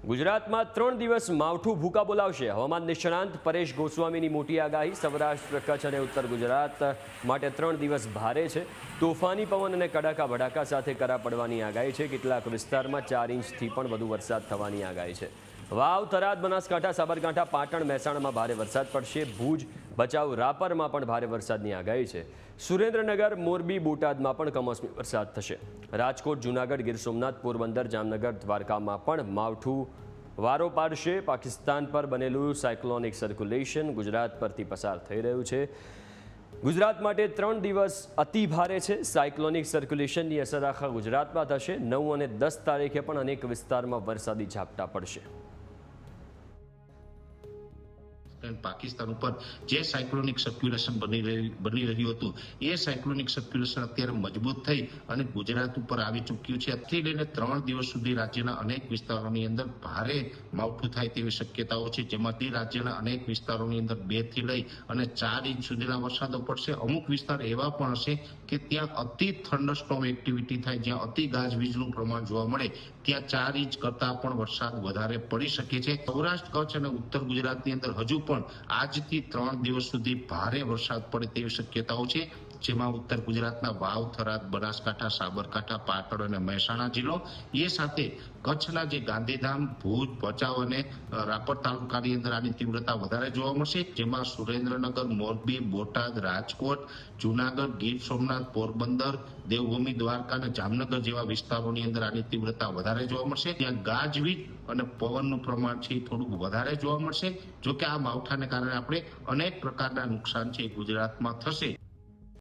ગુજરાતમાં 3 દિવસ માવઠું ભૂકા બોલાવશે. હવામાન નિષ્ણાંત પરેશ ગોસ્વામીની મોટી આગાહી. સૌરાષ્ટ્ર, કચ્છ અને ઉત્તર ગુજરાત માટે 3 દિવસ ભારે છે. તોફાની પવન અને કડાકા ભડાકા સાથે કરા પડવાની આગાહી છે. કેટલાક વિસ્તારમાં 4 ઇંચથી પણ વધુ વરસાદ થવાની આગાહી છે. વાવ, થરાદ, બનાસકાંઠા, સાબરકાંઠા, પાટણ, મહેસાણામાં ભારે વરસાદ પડશે. ભુજ, ભચાઉ, રાપરમાં પણ ભારે વરસાદની આગાહી છે. સુરેન્દ્રનગર, મોરબી, બોટાદમાં પણ કમોસમી વરસાદ થશે. રાજકોટ, જૂનાગઢ, ગીર સોમનાથ, પોરબંદર, જામનગર, દ્વારકામાં પણ માવઠું વારો પાડશે. પાકિસ્તાન પર બનેલું સાયક્લોનિક સર્ક્યુલેશન ગુજરાત પરથી પસાર થઈ રહ્યું છે. ગુજરાત માટે 3 દિવસ અતિ ભારે છે. સાયક્લોનિક સર્ક્યુલેશનની અસર આખા ગુજરાતમાં થશે. 9 અને 10 તારીખે પણ અનેક વિસ્તારમાં વરસાદી ઝાપટા પડશે. પાકિસ્તાન ઉપર જે સાયક્લોનિક સર્ક્યુલેશન બની રહ્યું હતું એ સાયક્લોનિક સર્ક્યુલેશન અત્યારે મજબૂત થઈ અને ગુજરાત ઉપર આવી ચૂક્યું છે. આજથી લઈને 3 દિવસ સુધી રાજ્યના અનેક વિસ્તારોની અંદર ભારે માવઠું થાય તેવી શક્યતાઓ છે, જેમાંથી રાજ્યના અનેક વિસ્તારોની અંદર 2 થી લઈ અને 4 ઇંચ સુધીના વરસાદો પડશે. અમુક વિસ્તાર એવા પણ હશે કે ત્યાં અતિ થંડરસ્ટોર્મ એક્ટિવિટી થાય, જ્યાં અતિ ગાજવીજનું પ્રમાણ જોવા મળે, ત્યાં 4 ઇંચ કરતા પણ વરસાદ વધારે પડી શકે છે. સૌરાષ્ટ્ર, કચ્છ અને ઉત્તર ગુજરાતની અંદર હજુ પણ આજથી 3 દિવસ સુધી ભારે વરસાદ પડે તેવી શક્યતાઓ છે, જેમાં ઉત્તર ગુજરાતના વાવ, થરાદ, બનાસકાંઠા, સાબરકાંઠા, પાટણ અને મહેસાણા જિલ્લો, એ સાથે કચ્છના જે ગાંધીધામ, ભુજ, ભચાઉ અને રાપર તાલુકાની અંદર આની તીવ્રતા વધારે જોવા મળશે, જેમાં સુરેન્દ્રનગર, મોરબી, બોટાદ, રાજકોટ, જૂનાગઢ, ગીર સોમનાથ, પોરબંદર, દેવભૂમિ, દ્વારકા અને જામનગર જેવા વિસ્તારોની અંદર આની તીવ્રતા વધારે જોવા મળશે. ત્યાં ગાજવીજ અને પવનનું પ્રમાણ છે થોડુંક વધારે જોવા મળશે. જો કે આ માવઠાને કારણે આપણે અનેક પ્રકારના નુકસાન છે ગુજરાતમાં થશે.